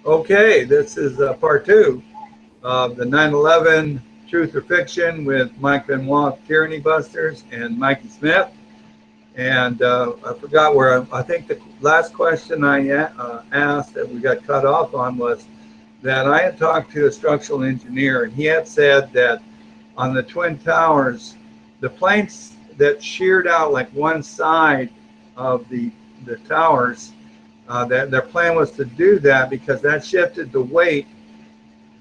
Okay, this is part two of the 9/11 Truth or Fiction with Mike Benoit of Tyranny Busters and Mikie Smith. And I forgot where I think the last question I asked that we got cut off on was that I had talked to a structural engineer, and he had said that on the Twin Towers, the planes that sheared out like one side of the towers, that their plan was to do that because that shifted the weight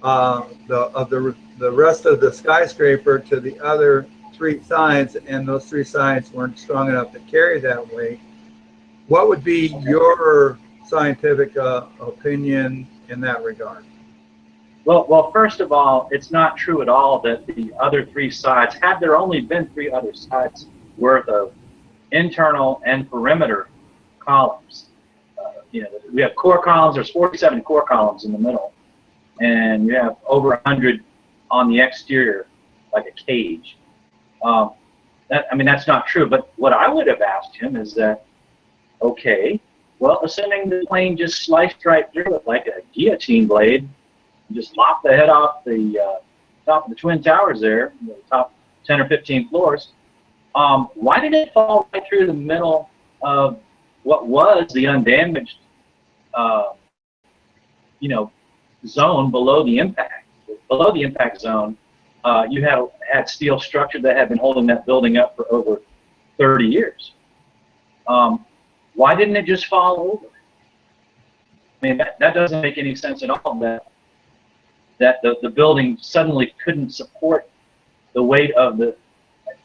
the rest of the skyscraper to the other three sides, and those three sides weren't strong enough to carry that weight. What would be your scientific opinion in that regard? Well, first of all, it's not true at all that the other three sides, had there only been three other sides worth of internal and perimeter columns. We have core columns. There's 47 core columns in the middle, and you have over 100 on the exterior, like a cage. That's not true. But what I would have asked him is that, okay, well, assuming the plane just sliced right through it like a guillotine blade, just lopped the head off the top of the Twin Towers there, the top 10 or 15 floors, why did it fall right through the middle of what was the undamaged, zone below the impact? Below the impact zone, you had steel structure that had been holding that building up for over 30 years. Why didn't it just fall over? I mean, that doesn't make any sense at all, that the building suddenly couldn't support the weight of the...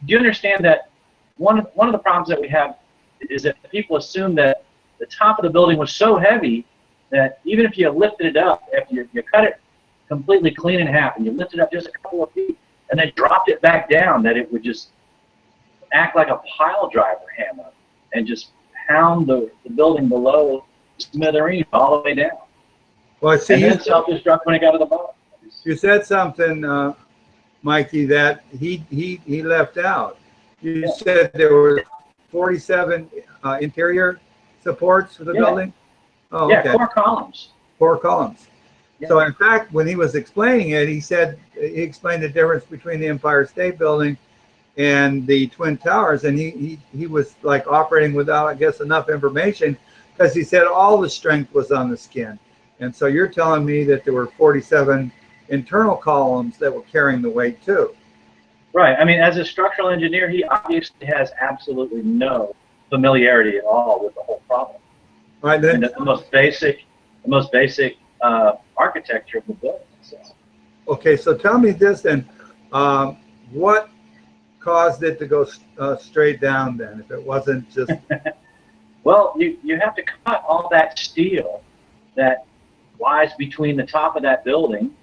Do you understand that one of the problems that we have is that people assume that the top of the building was so heavy that even if you lifted it up, if you cut it completely clean in half and you lifted it up just a couple of feet and then dropped it back down, that it would just act like a pile driver hammer and just pound the building below smithereens all the way down. Well, see, and then self-destruct when it got to the bottom. You said something, Mikie, that he left out. You said there were 47 interior supports for the building? Oh, yeah, okay. 4 columns. 4 columns. Yeah. So in fact, when he was explaining it, he explained the difference between the Empire State Building and the Twin Towers, and he was like operating without, I guess, enough information, because he said all the strength was on the skin. And so you're telling me that there were 47 internal columns that were carrying the weight too. Right. I mean, as a structural engineer, he obviously has absolutely no familiarity at all with the whole problem. Right. Then the most basic architecture of the building. So. Okay, so tell me this then. What caused it to go straight down then, if it wasn't just... Well, you have to cut all that steel that lies between the top of that building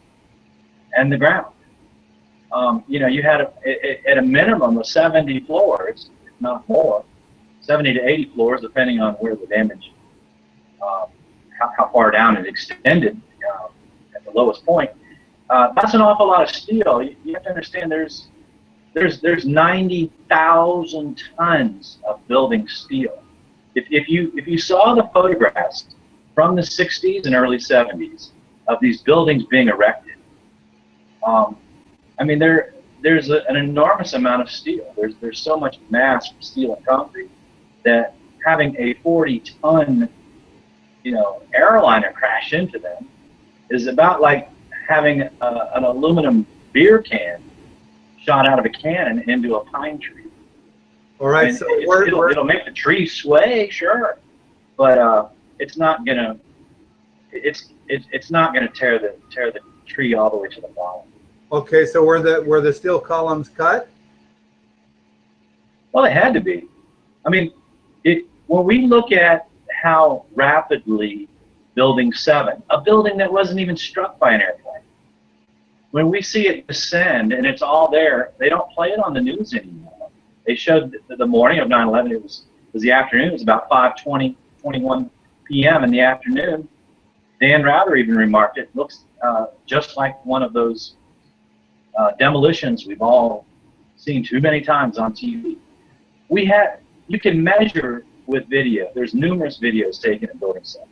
and the ground. You had at a minimum of 70 floors, if not more, 70 to 80 floors, depending on where the damage, how far down it extended at the lowest point. That's an awful lot of steel. You have to understand there's 90,000 tons of building steel. If you saw the photographs from the 60s and early 70s of these buildings being erected, there's an enormous amount of steel. There's so much mass from steel and concrete that having a 40-ton, airliner crash into them is about like having an aluminum beer can shot out of a cannon into a pine tree. All right, so it'll make the tree sway, sure, but it's not gonna tear the tree all the way to the bottom. Okay, so were the steel columns cut? Well, it had to be. I mean, when we look at how rapidly Building 7, a building that wasn't even struck by an airplane, when we see it descend and it's all there, they don't play it on the news anymore. They showed the morning of 9/11. It was the afternoon. It was about 5:21 p.m. in the afternoon. Dan Router even remarked it looks just like one of those demolitions we've all seen too many times on TV. You can measure with video. There's numerous videos taken in Building 7.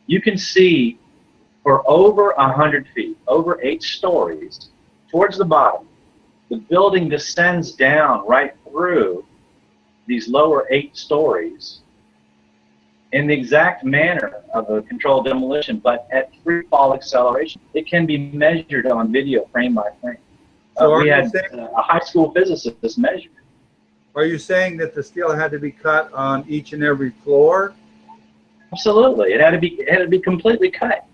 You can see for over 100 feet, over 8 stories, towards the bottom. The building descends down right through these lower 8 stories in the exact manner of a controlled demolition, but at free fall acceleration. It can be measured on video frame by frame. So we had a high school physicist measure. Are you saying that the steel had to be cut on each and every floor? Absolutely, it had to be completely cut.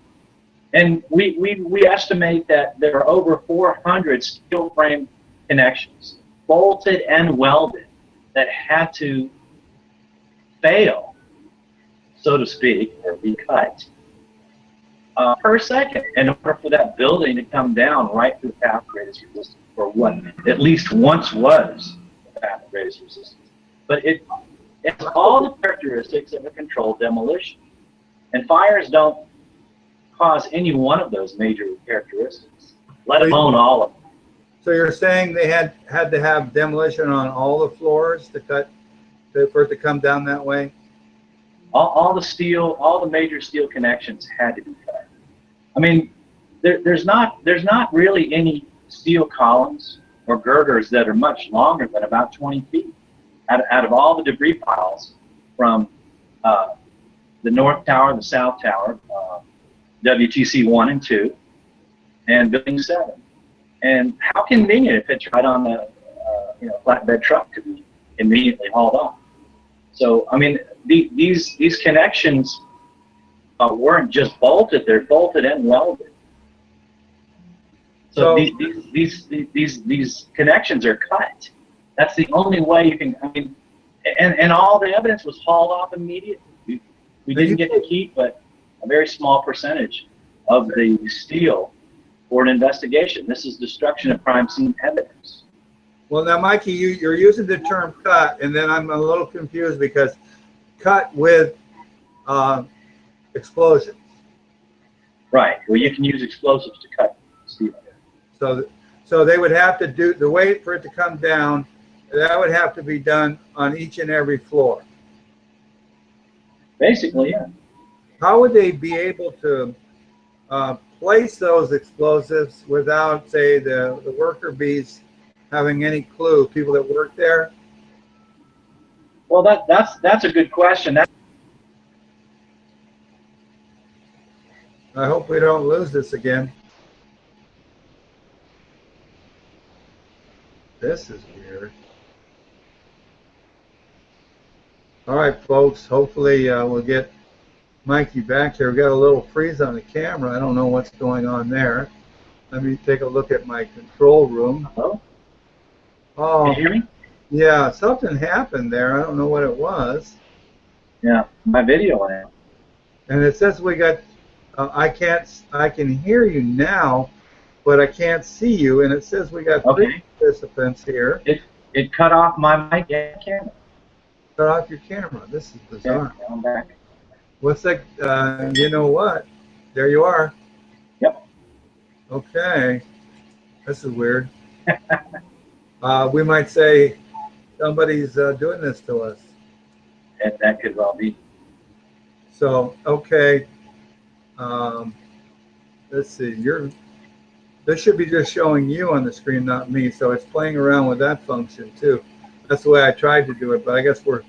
And we estimate that there are over 400 steel frame connections, bolted and welded, that had to fail, so to speak, or be cut per second in order for that building to come down right through the path of greatest resistance, or what at least once was the path of greatest resistance. But it has all the characteristics of a controlled demolition. And fires don't cause any one of those major characteristics, let alone all of them. So you're saying they had to have demolition on all the floors to for it to come down that way? All the steel, all the major steel connections had to be cut. I mean, there's not really any steel columns or girders that are much longer than about 20 feet out of all the debris piles from the North Tower, the South Tower, WTC 1 and 2, and Building 7. And how convenient it fits right on the flatbed truck to be immediately hauled off. So, I mean, these connections weren't just bolted; they're bolted and welded. So these connections are cut. That's the only way you can. I mean, and all the evidence was hauled off immediately. We didn't get to keep but a very small percentage of the steel for an investigation. This is destruction of crime scene evidence. Well, now, Mikey, you're using the term cut, and then I'm a little confused because cut with explosions. Right. Well, you can use explosives to cut steel. So they would have to do the way for it to come down. That would have to be done on each and every floor. Basically, yeah. How would they be able to place those explosives without, say, the worker bees having any clue, people that work there? Well, that's a good question. I hope we don't lose this again. This is weird. All right, folks. Hopefully we'll get Mikey back here. We got a little freeze on the camera. I don't know what's going on there. Let me take a look at my control room. Hello? Oh, can you hear me? Yeah, something happened there. I don't know what it was. Yeah, my video went out. And it says we got. I can hear you now, but I can't see you. And it says we got 3 participants here. It cut off my mic and camera. Cut off your camera. This is bizarre. Yeah, I'm back. What's that? You know what? There you are. Yep. Okay. This is weird. We might say somebody's doing this to us. And that could well be. So, okay. Let's see. This should be just showing you on the screen, not me. So it's playing around with that function too. That's the way I tried to do it, but I guess we'll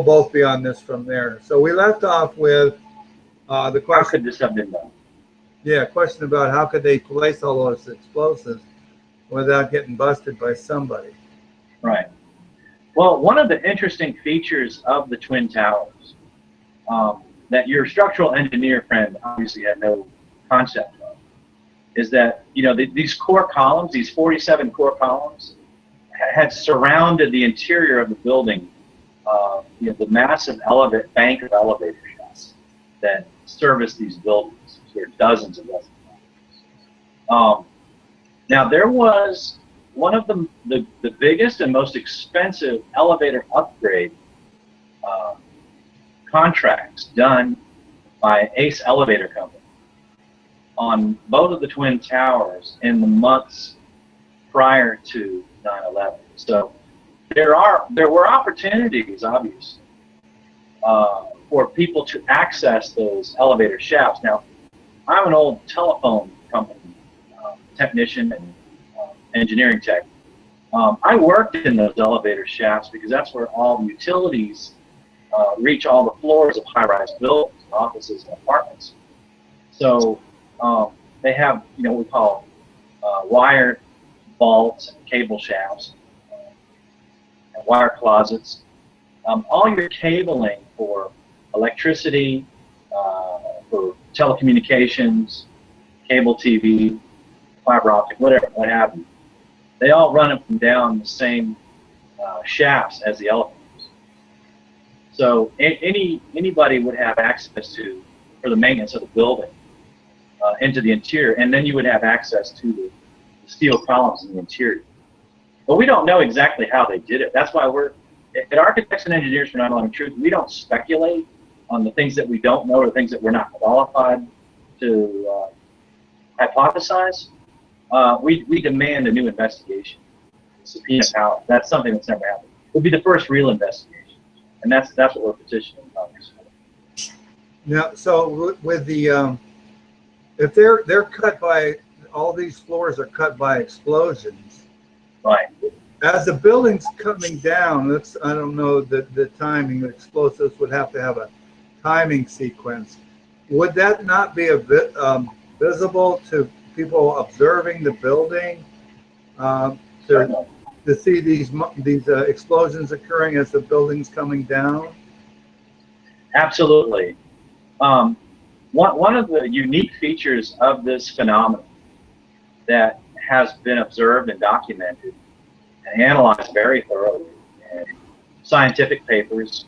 both be on this from there. So we left off with the question. How could this have been done? Yeah, question about how could they place all those explosives without getting busted by somebody. Right. Well, one of the interesting features of the Twin Towers that your structural engineer friend obviously had no concept of is that, these core columns, these 47 core columns, had surrounded the interior of the building, the massive bank of elevator shafts that service these buildings. There are dozens of them. Now, there was one of the biggest and most expensive elevator upgrade contracts done by Ace Elevator Company on both of the Twin Towers in the months prior to 9/11. So there were opportunities, obviously, for people to access those elevator shafts. Now, I'm an old telephone company technician and engineering tech. I worked in those elevator shafts because that's where all the utilities reach all the floors of high-rise buildings, offices, and apartments. So they have, what we call wire vaults and cable shafts, and wire closets. All your cabling for electricity, for telecommunications, cable TV, fiber optic, whatever, what have you, they all run up and down the same shafts as the elevators. So anybody would have access to, for the maintenance of the building, into the interior, and then you would have access to the steel columns in the interior. But we don't know exactly how they did it. That's why at Architects and Engineers for 9/11 Truth, we don't speculate on the things that we don't know or things that we're not qualified to hypothesize. We demand a new investigation, subpoena power. That's something that's never happened. It would be the first real investigation, and that's what we're petitioning Congress for. Now, so with the if they're cut by, all these floors are cut by explosions. Right. As the building's coming down, I don't know the timing. The explosives would have to have a timing sequence. Would that not be a bit visible to people observing the building to see these explosions occurring as the building's coming down? Absolutely. One of the unique features of this phenomenon that has been observed and documented and analyzed very thoroughly in scientific papers,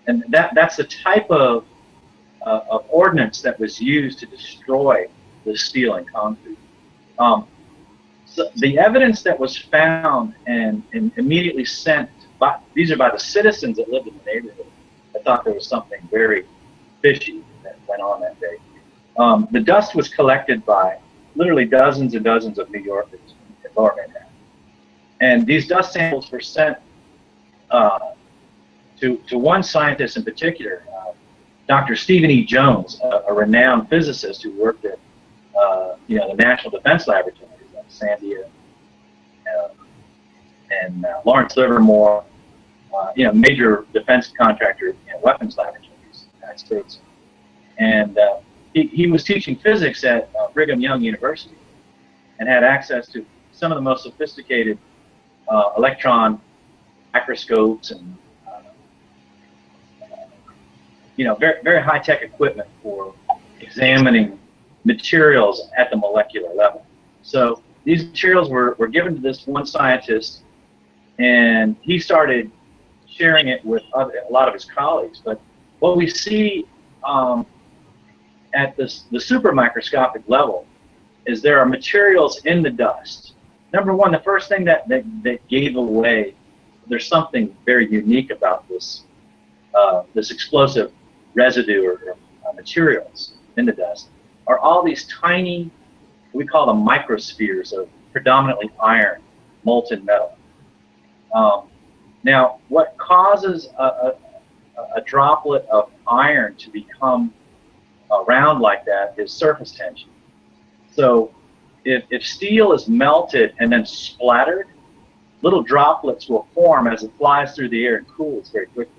and that's the type of ordnance that was used to destroy the steel and concrete. So the evidence that was found and immediately sent by, these are by the citizens that lived in the neighborhood. I thought there was something very fishy that went on that day. The dust was collected by literally dozens and dozens of New Yorkers in Lower Manhattan. And these dust samples were sent to one scientist in particular, Dr. Stephen E. Jones, a renowned physicist who worked at the National Defense Laboratories, like Sandia and Lawrence Livermore, major defense contractor weapons laboratories in the United States. And he was teaching physics at Brigham Young University and had access to some of the most sophisticated electron microscopes and very, very high-tech equipment for examining materials at the molecular level. So these materials were given to this one scientist, and he started sharing it with a lot of his colleagues. But what we see at the super microscopic level is there are materials in the dust. Number one, the first thing that gave away, there's something very unique about this explosive residue or materials in the dust, are all these tiny, we call them microspheres of predominantly iron, molten metal. Now, what causes a droplet of iron to become round like that is surface tension. So if steel is melted and then splattered, little droplets will form as it flies through the air and cools very quickly.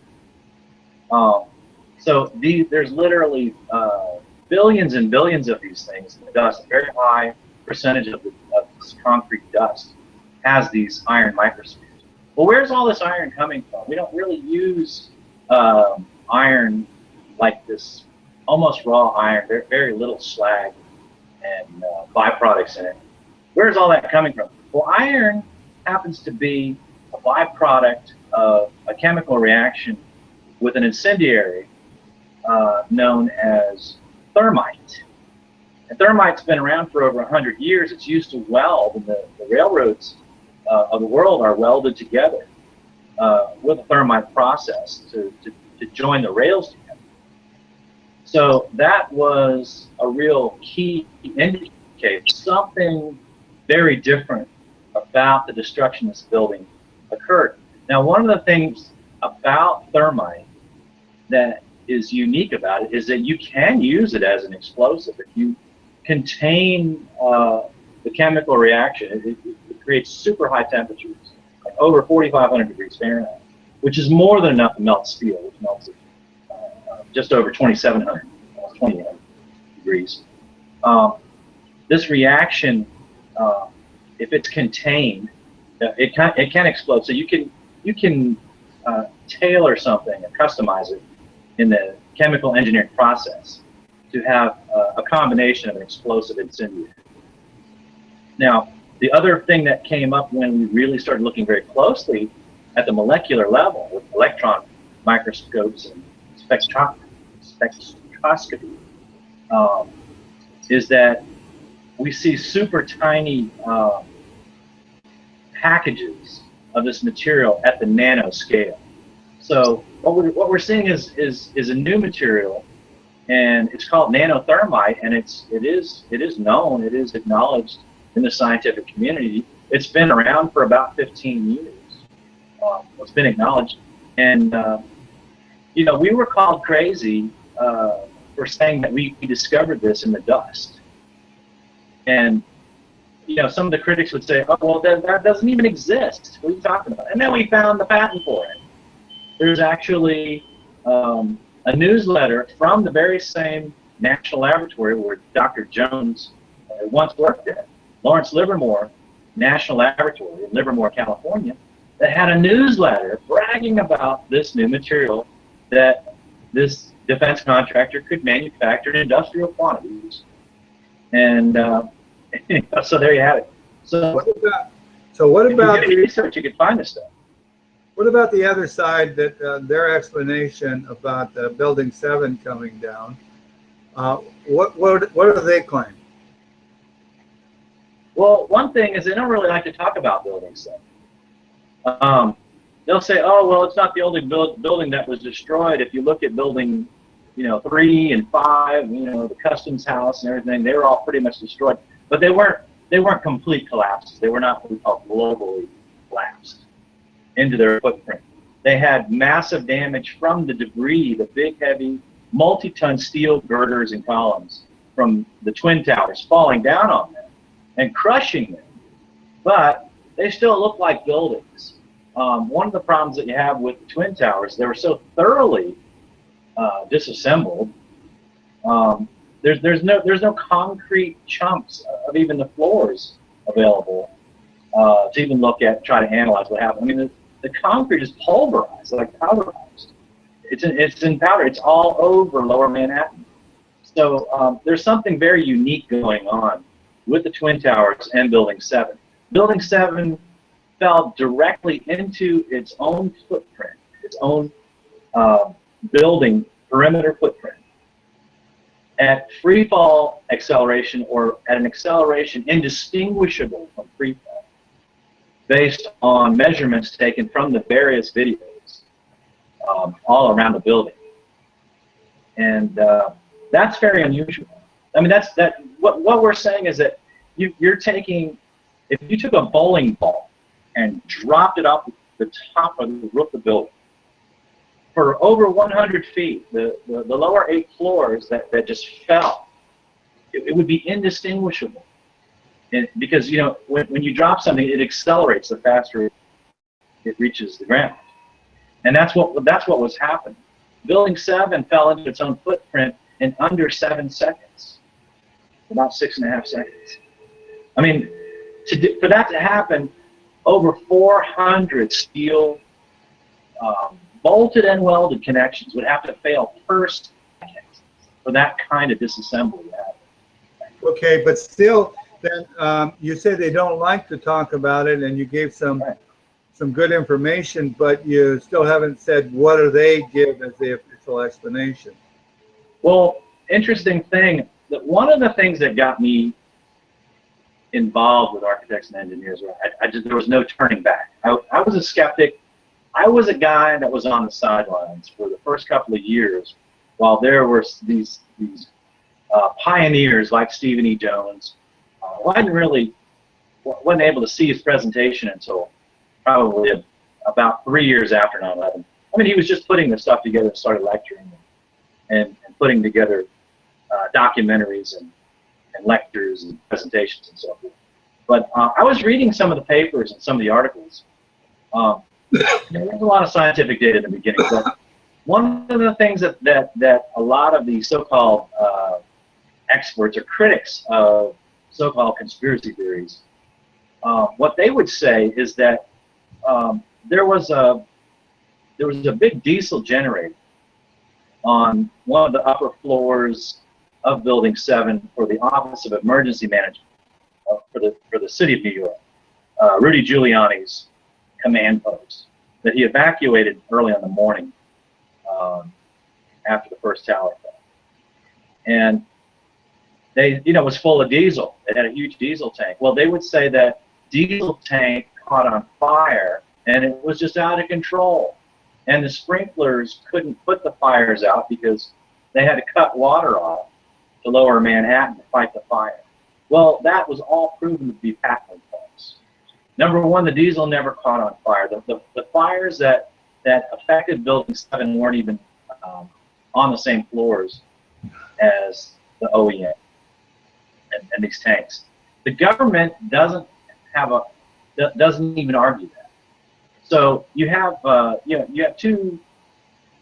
So there's literally billions and billions of these things in the dust. A very high percentage of this concrete dust has these iron microspheres. Well, where's all this iron coming from? We don't really use iron like this, almost raw iron, very, very little slag and byproducts in it. Where's all that coming from? Well, iron happens to be a byproduct of a chemical reaction with an incendiary known as thermite. And thermite's been around for over 100 years. It's used to weld, and the railroads of the world are welded together with a thermite process to join the rails together. So that was a real key indicator. Something very different about the destruction of this building occurred. Now, one of the things about thermite that is unique about it is that you can use it as an explosive. If you contain the chemical reaction, it creates super high temperatures, like over 4,500 degrees Fahrenheit, which is more than enough to melt steel, which melts at just over 2,700, 2,800 degrees. This reaction, if it's contained, it can explode. So you can tailor something and customize it in the chemical engineering process to have a combination of an explosive incendiary. Now, the other thing that came up when we really started looking very closely at the molecular level with electron microscopes and spectroscopy is that we see super tiny packages of this material at the nanoscale. So what we're seeing is a new material, and it's called nanothermite, and it is known, it is acknowledged in the scientific community. It's been around for about 15 years. It's been acknowledged, and you know, we were called crazy for saying that we discovered this in the dust. And you know, some of the critics would say, "Oh, well, that doesn't even exist. What are you talking about?" And then we found the patent for it. There's actually a newsletter from the very same national laboratory where Dr. Jones once worked at, Lawrence Livermore National Laboratory in Livermore, California, that had a newsletter bragging about this new material that this defense contractor could manufacture in industrial quantities. And so there you have it. So what about if you do research, you can find this stuff. What about the other side, that their explanation about Building 7 coming down? What do they claim? Well, one thing is they don't really like to talk about Building 7. They'll say, "Oh, well, it's not the only building that was destroyed. If you look at Building, 3 and 5, the Customs House and everything, they were all pretty much destroyed. But they weren't complete collapses. They were not what we call globally collapsed into their footprint. They had massive damage from the debris, the big, heavy, multi-ton steel girders and columns from the Twin Towers falling down on them and crushing them. But they still look like buildings. One of the problems that you have with the Twin Towers, they were so thoroughly disassembled. There's no concrete chunks of even the floors available to even look at, try to analyze what happened. I mean, the concrete is pulverized, like powderized. It's in powder. It's all over Lower Manhattan. So there's something very unique going on with the Twin Towers and Building 7. Building 7 fell directly into its own footprint, its own building perimeter footprint at free fall acceleration, or at an acceleration indistinguishable from free fall, based on measurements taken from the various videos all around the building. And that's very unusual. I mean, what we're saying is that you're taking, if you took a bowling ball and dropped it off the top of the roof of the building for over 100 feet, the lower 8 floors that just fell, it would be indistinguishable. Because when you drop something, it accelerates the faster it reaches the ground, and that's what was happening. Building 7 fell into its own footprint in under 7 seconds, about 6.5 seconds. I mean, for that to happen, over 400 steel bolted and welded connections would have to fail per second for that kind of disassembly to happen. Okay, but still, then you say they don't like to talk about it, and you gave some good information, but you still haven't said what do they give as the official explanation. Well, interesting thing, that one of the things that got me involved with architects and engineers, there was no turning back. I was a skeptic. I was a guy that was on the sidelines for the first couple of years, while there were these pioneers like Stephen E. Jones. Wasn't able to see his presentation until probably about 3 years after 9/11. I mean, he was just putting the stuff together and started lecturing and putting together documentaries and lectures and presentations and so forth. But I was reading some of the papers and some of the articles. There's a lot of scientific data in the beginning, but one of the things that a lot of the so-called experts or critics of so-called conspiracy theories, what they would say is that there was a big diesel generator on one of the upper floors of Building 7 for the Office of Emergency Management for the city of New York, Rudy Giuliani's command post that he evacuated early in the morning after the first tower fell. And they, it was full of diesel. It had a huge diesel tank. Well, they would say that diesel tank caught on fire and it was just out of control. And the sprinklers couldn't put the fires out because they had to cut water off to lower Manhattan to fight the fire. Well, that was all proven to be patently false. Number one, the diesel never caught on fire. The fires that affected Building 7 weren't even on the same floors as the OEM and these tanks. The government doesn't even argue that. So you have you have two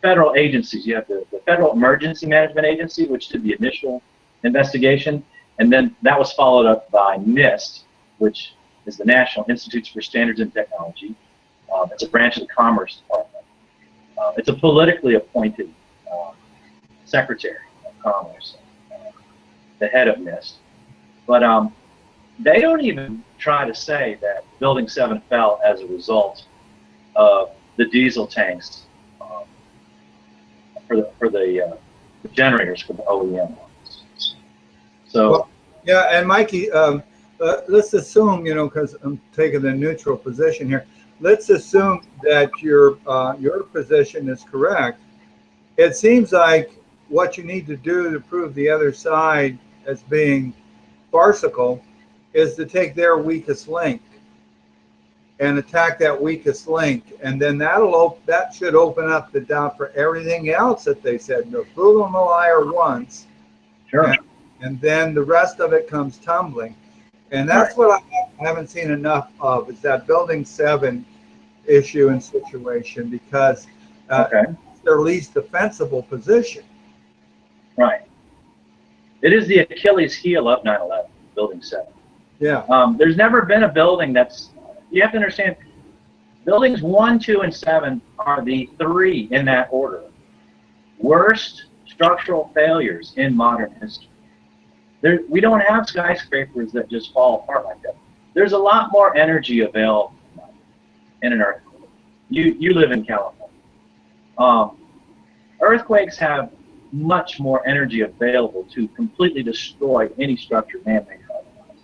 federal agencies. You have the Federal Emergency Management Agency, which did the initial investigation, and then that was followed up by NIST, which is the National Institutes for Standards and Technology. It's a branch of the Commerce Department. It's a politically appointed Secretary of Commerce, the head of NIST. But they don't even try to say that Building 7 fell as a result of the diesel tanks for the generators for the OEM ones. So, well, yeah, and Mikey, let's assume, because I'm taking the neutral position here. Let's assume that your position is correct. It seems like what you need to do to prove the other side as being farcical is to take their weakest link and attack that weakest link, and then that should open up the doubt for everything else that they said. Prove them a liar once, sure, and then the rest of it comes tumbling. And that's what I haven't seen enough of, is that Building 7 issue and situation, because it's their least defensible position. Right. It is the Achilles heel of 9/11, Building 7. Yeah. There's never been a building that's, you have to understand, buildings 1, 2, and 7 are the three in that order worst structural failures in modern history. We don't have skyscrapers that just fall apart like that. There's a lot more energy available in an earthquake. You live in California. Earthquakes have much more energy available to completely destroy any structure man-made otherwise.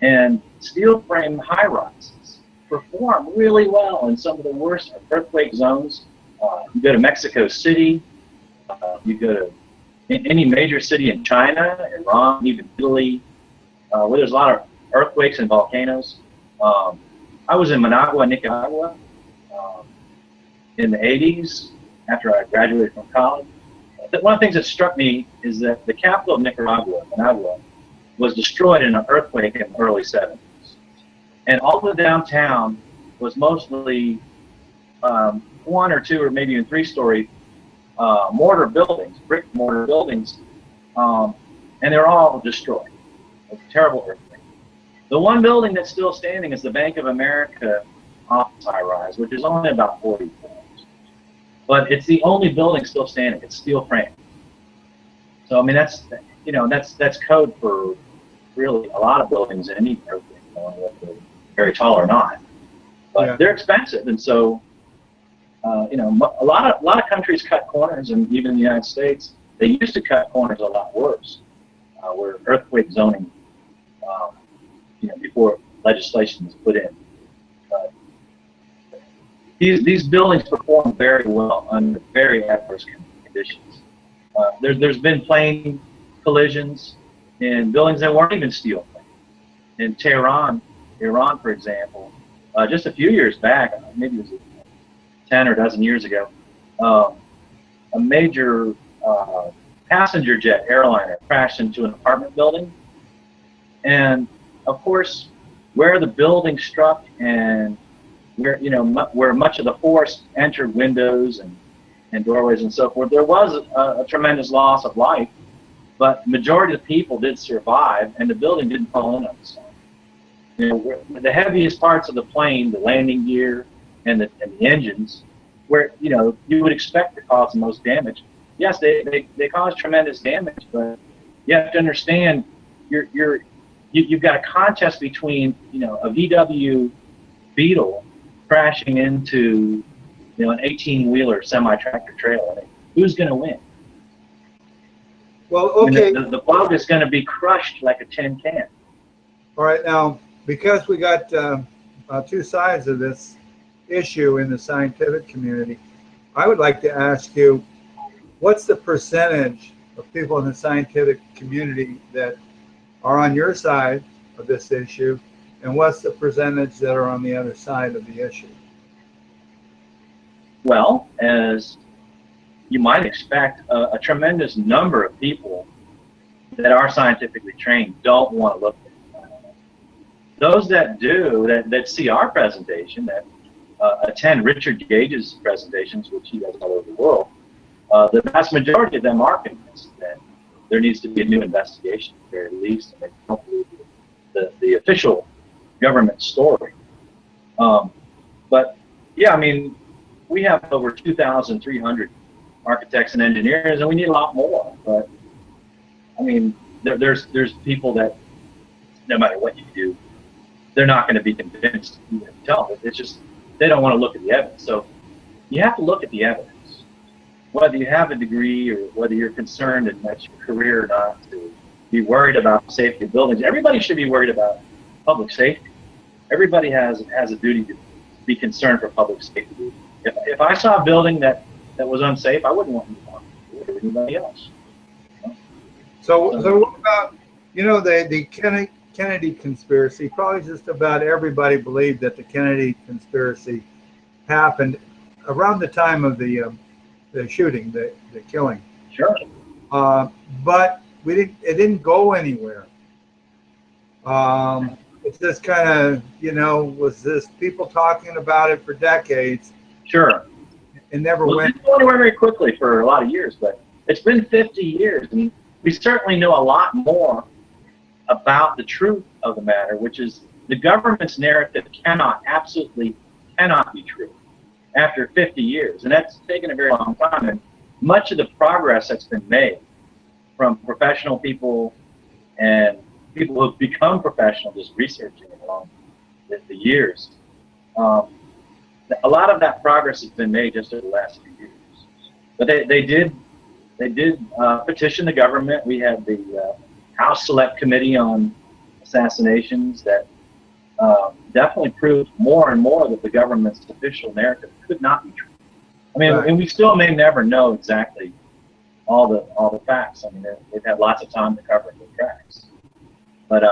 And steel frame high-rises perform really well in some of the worst earthquake zones. You go to Mexico City, you go to any major city in China, Iran, even Italy, where there's a lot of earthquakes and volcanoes. I was in Managua, Nicaragua, in the 80s after I graduated from college. One of the things that struck me is that the capital of Nicaragua, Managua, was destroyed in an earthquake in the early 70s. And all the downtown was mostly 1 or 2 or maybe even 3-story mortar buildings, brick mortar buildings, and they're all destroyed. A terrible earthquake. The one building that's still standing is the Bank of America office high-rise, which is only about 40 floors. But it's the only building still standing. It's steel frame. So I mean, that's code for really a lot of buildings in any earthquake, whether they're very tall or not. But they're expensive, and so a lot of countries cut corners, and even the United States, they used to cut corners a lot worse, where earthquake zoning, before legislation was put in. These buildings perform very well under very adverse conditions. There's been plane collisions in buildings that weren't even steel frame. In Tehran, Iran, for example, just a few years back, maybe it was 10 or a dozen years ago, a major passenger jet airliner crashed into an apartment building. And of course, where the building struck and where, where much of the force entered windows and doorways and so forth, there was a tremendous loss of life, but majority of the people did survive, and the building didn't fall in on itself. The heaviest parts of the plane, the landing gear and the engines, where you would expect to cause the most damage. Yes, they cause tremendous damage, but you have to understand you've got a contest between a VW Beetle crashing into an 18-wheeler semi-tractor trailer. Who's going to win? Well, okay. The boat is going to be crushed like a tin can. All right, now, because we got two sides of this issue in the scientific community, I would like to ask you, what's the percentage of people in the scientific community that are on your side of this issue, and what's the percentage that are on the other side of the issue? Well, as you might expect, a tremendous number of people that are scientifically trained don't want to look at it. Those that do, that see our presentation, that attend Richard Gage's presentations, which he does all over the world, the vast majority of them are convinced that there needs to be a new investigation at the very least, and they don't believe the official government story. But yeah, I mean, we have over 2,300 architects and engineers, and we need a lot more. But I mean, there's people that no matter what you do, they're not going to be convinced. Tell them it's just they don't want to look at the evidence. So you have to look at the evidence, whether you have a degree or whether you're concerned and that's your career or not, to be worried about the safety of buildings. Everybody should be worried about public safety. Everybody has a duty to be concerned for public safety. If I saw a building that was unsafe, I wouldn't want to talk to anybody else. So what about, the Kennedy conspiracy? Probably just about everybody believed that the Kennedy conspiracy happened around the time of the shooting, the killing. Sure. But it didn't go anywhere. It's just kind of, was this people talking about it for decades. Sure. It never went. It didn't go anywhere very quickly for a lot of years, but it's been 50 years. I mean, we certainly know a lot more about the truth of the matter, which is the government's narrative absolutely cannot be true after 50 years. And that's taken a very long time. And much of the progress that's been made from professional people and people who have become professional just researching it along the years, a lot of that progress has been made just over the last few years. But they did petition the government. We had the House Select Committee on Assassinations that definitely proved more and more that the government's official narrative could not be true. I mean, right. And we still may never know exactly all the facts. I mean, they've had lots of time to cover the tracks. But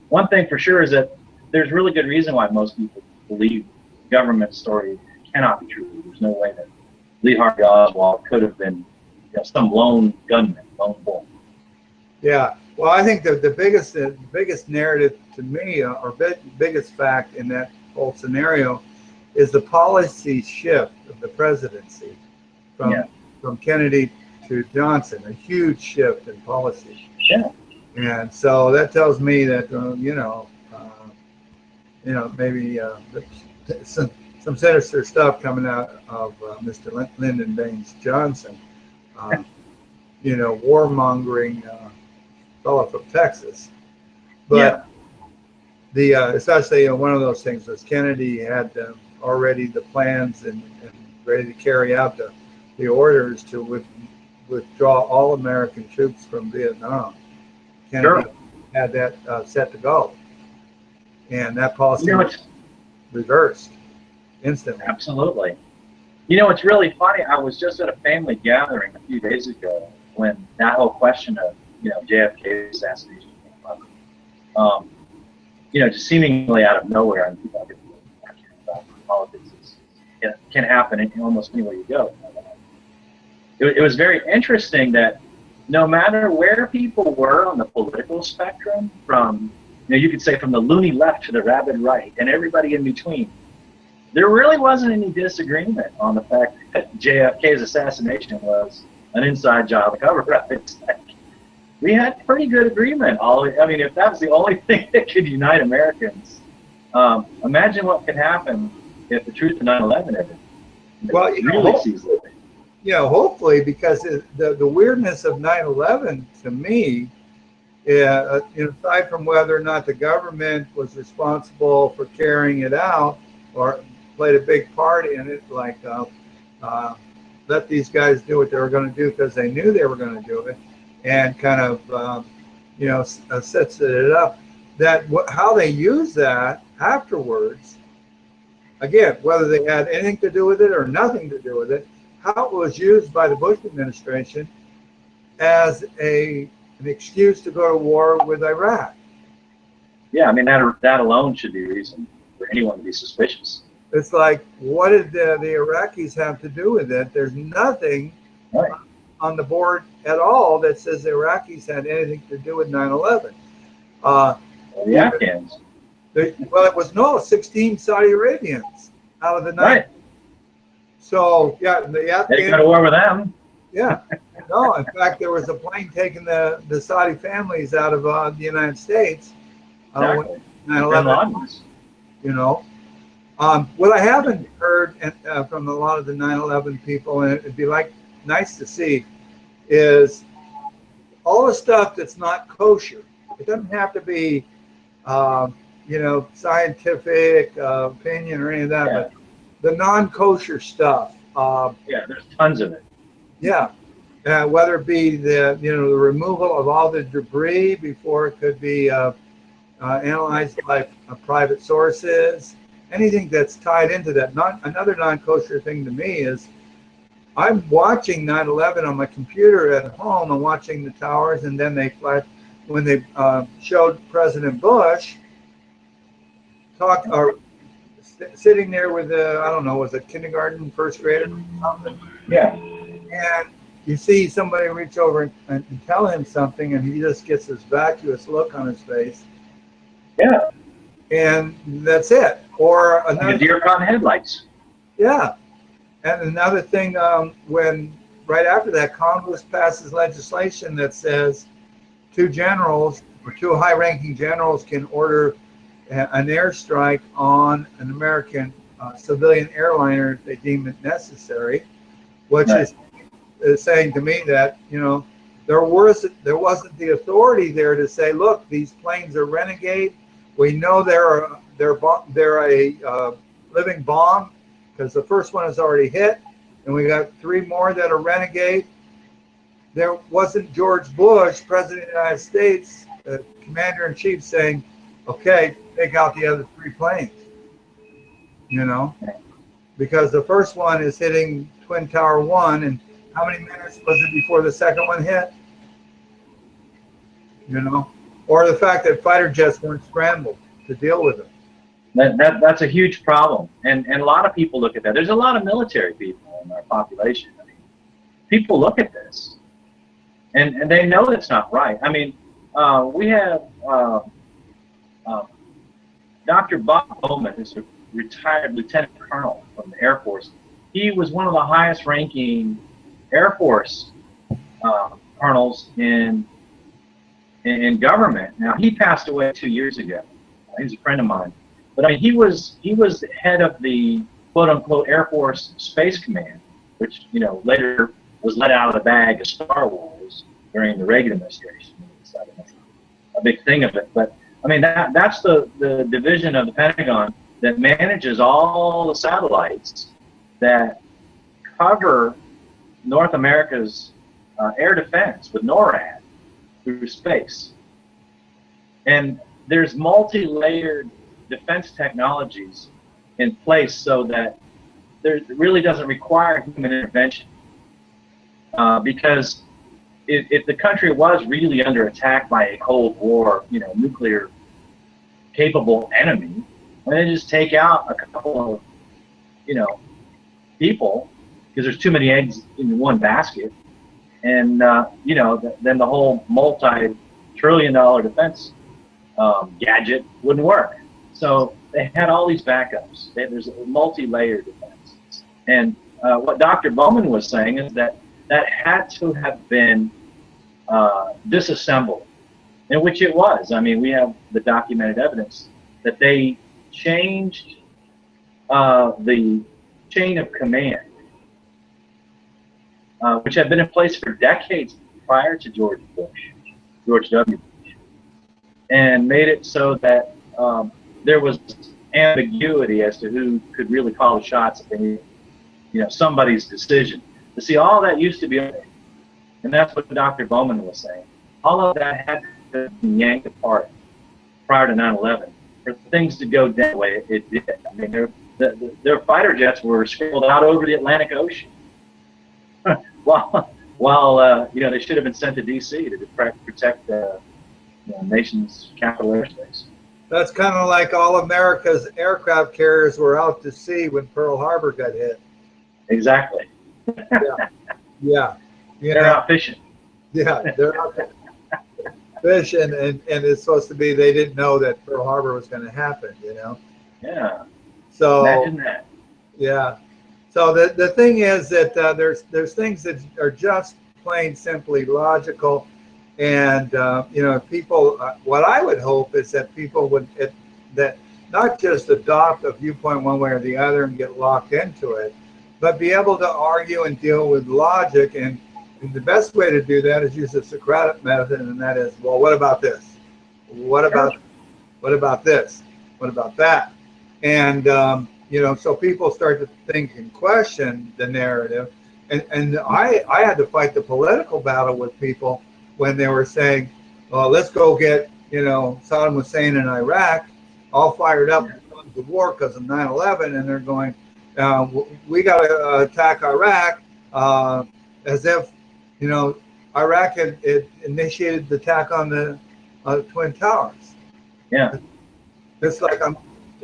one thing for sure is that there's really good reason why most people believe the government story cannot be true. There's no way that Lee Harvey Oswald could have been some lone gunman, lone wolf. Yeah. Well, I think the biggest narrative to me, or biggest fact in that whole scenario, is the policy shift of the presidency from Kennedy to Johnson. A huge shift in policy. Yeah. And so that tells me that maybe some sinister stuff coming out of Mr. Lyndon Baines Johnson. Warmongering fellow from Texas. But especially one of those things was Kennedy had already the plans and ready to carry out the orders to withdraw all American troops from Sure. Vietnam. Kennedy had that set to go. And that policy was reversed instantly. Absolutely. It's really funny. I was just at a family gathering a few days ago when that whole question of, JFK's assassination came up. Just seemingly out of nowhere, and people get about politics is can happen in almost anywhere you go. It was very interesting that no matter where people were on the political spectrum, from, you could say from the loony left to the rabid right, and everybody in between, there really wasn't any disagreement on the fact that JFK's assassination was an inside job, a cover-up. It's like, we had pretty good agreement. I mean, if that was the only thing that could unite Americans, imagine what could happen if the truth of 9/11 ever. Well, hopefully, because the weirdness of 9/11 to me, aside from whether or not the government was responsible for carrying it out or played a big part in it, like let these guys do what they were going to do because they knew they were going to do it, and kind of sets it up. That how they use that afterwards, again, whether they had anything to do with it or nothing to do with it, how it was used by the Bush administration as an excuse to go to war with Iraq. Yeah, I mean, that alone should be reason for anyone to be suspicious. It's like, what did the Iraqis have to do with it? There's nothing on the board at all that says the Iraqis had anything to do with 9/11. The Afghans. Well, it was 16 Saudi Arabians out of the 9. Right. So, yeah, the Afghans. They go to war with them. Yeah. No, in fact, there was a plane taking the Saudi families out of the United States. Exactly. 9/11. What I haven't heard from a lot of the 9/11 people, and it'd be nice to see, is all the stuff that's not kosher. It doesn't have to be, scientific opinion or any of that, but the non-kosher stuff. There's tons of it. Yeah, whether it be the removal of all the debris before it could be analyzed by private sources, anything that's tied into that. Another non-kosher thing to me is I'm watching 9/11 on my computer at home. I'm watching the towers, and then they flash when they showed President Bush sitting there with was it kindergarten, first grader or something? Yeah. And you see somebody reach over and tell him something, and he just gets this vacuous look on his face. Yeah. And that's it. Or another deer caught in headlights. Yeah. And another thing, when right after that, Congress passes legislation that says two high-ranking generals can order an airstrike on an American civilian airliner if they deem it necessary, which is saying to me that there wasn't the authority there to say, look, these planes are renegade. We know they're a living bomb because the first one is already hit, and we got 3 more that are renegade. There wasn't George Bush, President of the United States, Commander-in-Chief, saying, okay, take out the other 3 planes, because the first one is hitting Twin Tower 1, and how many minutes was it before the second one hit? Or the fact that fighter jets weren't scrambled to deal with it. That's a huge problem, and a lot of people look at that. There's a lot of military people in our population. I mean, people look at this, and they know that's not right. I mean, we have Dr. Bob Bowman, who's a retired lieutenant colonel from the Air Force. He was one of the highest-ranking Air Force colonels in government. Now, he passed away 2 years ago. He's a friend of mine. But I mean, he was head of the quote-unquote Air Force Space Command, which later was let out of the bag of Star Wars during the Reagan administration. A big thing of it. But I mean, that's the division of the Pentagon that manages all the satellites that cover North America's air defense with NORAD through space. And there's multi-layered defense technologies in place so that it really doesn't require human intervention. Because if the country was really under attack by a Cold War, nuclear capable enemy, and they just take out a couple of, people because there's too many eggs in one basket, and then the whole multi-trillion-dollar defense gadget wouldn't work. So they had all these backups. There's a multi-layered defense, and what Dr. Bowman was saying is that had to have been disassembled, in which it was. I mean, we have the documented evidence that they changed the chain of command, which had been in place for decades prior to George W. Bush, and made it so that there was ambiguity as to who could really call the shots if they needed, somebody's decision. But see, all that used to be, and that's what Dr. Bowman was saying. All of that had to be yanked apart prior to 9/11 for things to go that way. It did. I mean, their fighter jets were scrambled out over the Atlantic Ocean, while they should have been sent to D.C. to protect the nation's capital airspace. That's kind of like all America's aircraft carriers were out to sea when Pearl Harbor got hit. Exactly. Yeah. They're out fishing. Yeah, they're out fishing, and it's supposed to be they didn't know that Pearl Harbor was going to happen, Yeah. So imagine that. Yeah. So the thing is that there's things that are just plain simply logical, and people. What I would hope is that people would that not just adopt a viewpoint one way or the other and get locked into it, but be able to argue and deal with logic. And the best way to do that is use the Socratic method, and that is, well, what about this? What about this? What about that? And so people start to think and question the narrative. And I had to fight the political battle with people when they were saying, well, let's go get, Saddam Hussein in Iraq, all fired up the war because of 9/11, and they're going, we got to attack Iraq as if, Iraq had initiated the attack on the Twin Towers. Yeah. It's like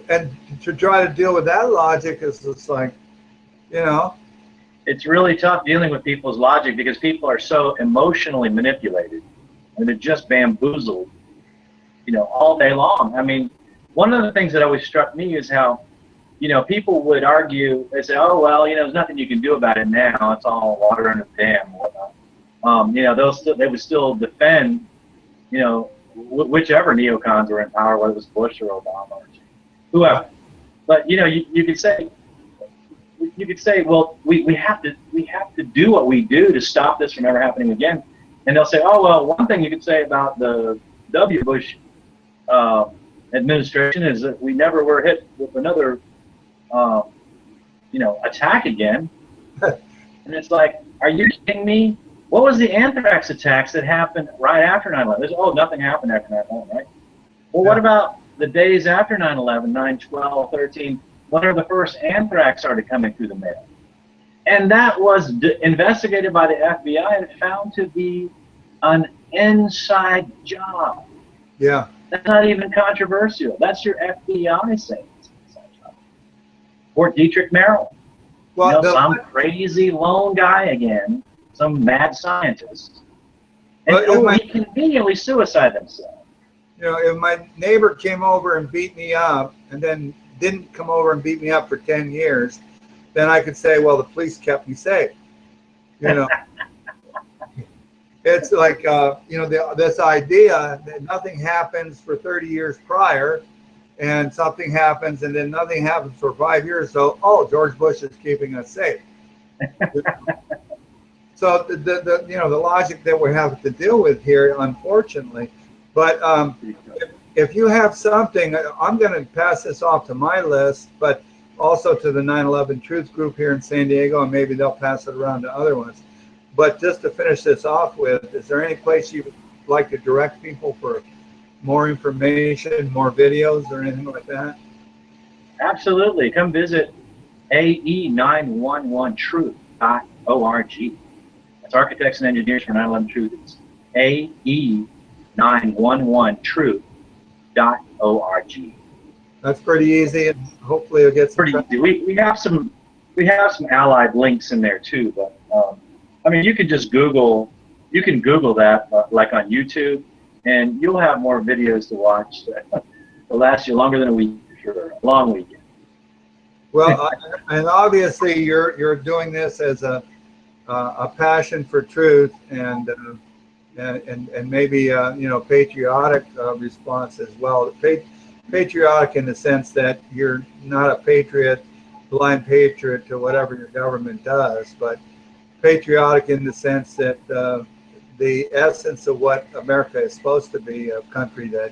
and to try to deal with that logic is just like, It's really tough dealing with people's logic because people are so emotionally manipulated and they're just bamboozled, all day long. I mean, one of the things that always struck me is how, people would argue, they say, oh, well, there's nothing you can do about it now. It's all water under the dam and whatnot. They would still defend, whichever neocons were in power, whether it was Bush or Obama or whoever. But, you could say, well, we have to do what we do to stop this from ever happening again. And they'll say, oh, well, one thing you could say about the W. Bush administration is that we never were hit with another, attack again. And it's like, are you kidding me? What was the anthrax attacks that happened right after 9/11? Oh, nothing happened after 9/11, right? Well, what about the days after 9/11, 9, 12, 13, whenever the first anthrax started coming through the mail? And that was investigated by the FBI and found to be an inside job. Yeah. That's not even controversial. That's your FBI saying it's an inside job. Or Dietrich Merrill. Well, some crazy lone guy again, some mad scientist. And he conveniently suicide themselves. If my neighbor came over and beat me up and then didn't come over and beat me up for 10 years, then I could say, well, the police kept me safe. It's like, this idea that nothing happens for 30 years prior and something happens and then nothing happens for 5 years. So, George Bush is keeping us safe. So the logic that we're having to deal with here, unfortunately. But if you have something, I'm going to pass this off to my list, but also to the 9/11 Truth Group here in San Diego, and maybe they'll pass it around to other ones. But just to finish this off with, is there any place you would like to direct people for more information, more videos, or anything like that? Absolutely. Come visit ae911truth.org. That's Architects and Engineers for 9/11 Truth. It's ae911truth.org. That's pretty easy, and hopefully it'll get some. Pretty easy. We have some we have some allied links in there too, but I mean, you can just Google, you can Google that like on YouTube, and you'll have more videos to watch that will last you longer than a week, for sure, a long weekend. Well, and obviously you're doing this as a passion for truth and maybe you know, patriotic response as well. Patriotic in the sense that you're not a patriot, blind patriot to whatever your government does, but patriotic in the sense that the essence of what America is supposed to be, a country that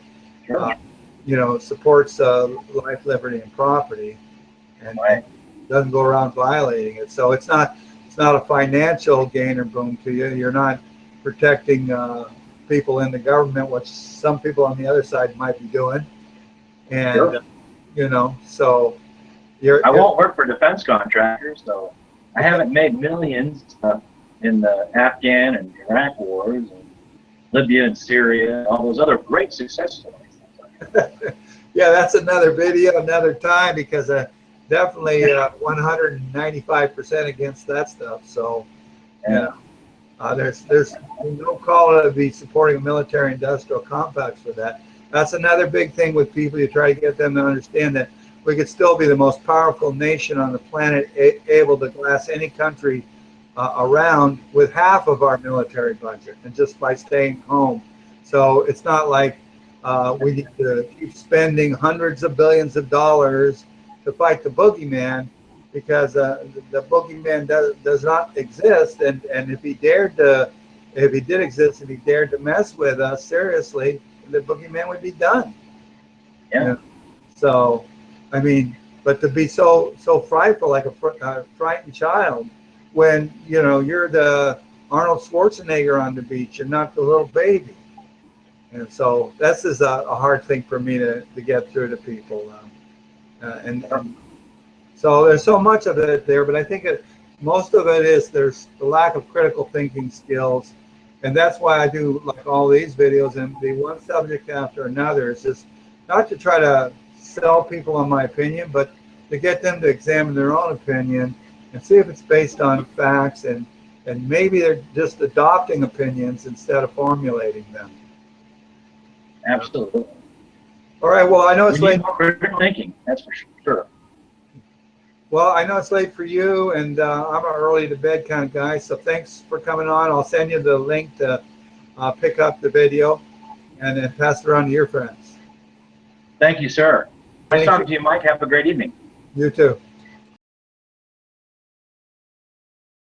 you know, supports life, liberty, and property, and doesn't go around violating it. So it's not a financial gain or boom to you. You're not protecting people in the government, which some people on the other side might be doing. And you know, so I won't work for defense contractors, so I haven't made millions in the Afghan and Iraq wars and Libya and Syria and all those other great success stories. Yeah, that's another video, another time, because definitely 195% against that stuff. So yeah, there's no call to be supporting a military-industrial complex for that. That's another big thing with people. You try to get them to understand that we could still be the most powerful nation on the planet, able to glass any country around with half of our military budget, and just by staying home. So it's not like we need to keep spending hundreds of billions of dollars to fight the boogeyman, because the boogeyman does not exist. And if he dared to, if he did exist, if he dared to mess with us seriously, the boogeyman would be done. Yeah. You know? So, I mean, but to be so frightful, like a frightened child, when you know you're the Arnold Schwarzenegger on the beach and not the little baby. And so this is a hard thing for me to get through to people. And so there's so much of it there, but I think most of it is there's the lack of critical thinking skills. And that's why I do like all these videos, and the one subject after another is just not to try to sell people on my opinion, but to get them to examine their own opinion and see if it's based on facts, and maybe they're just adopting opinions instead of formulating them. Absolutely. All right, well, I know it's late. More critical thinking, that's for sure. Well, I know it's late for you, and I'm an early to bed kind of guy, so thanks for coming on. I'll send you the link to pick up the video and then pass it around to your friends. Thank you, sir. Nice talking to you, Mike. Have a great evening. You too.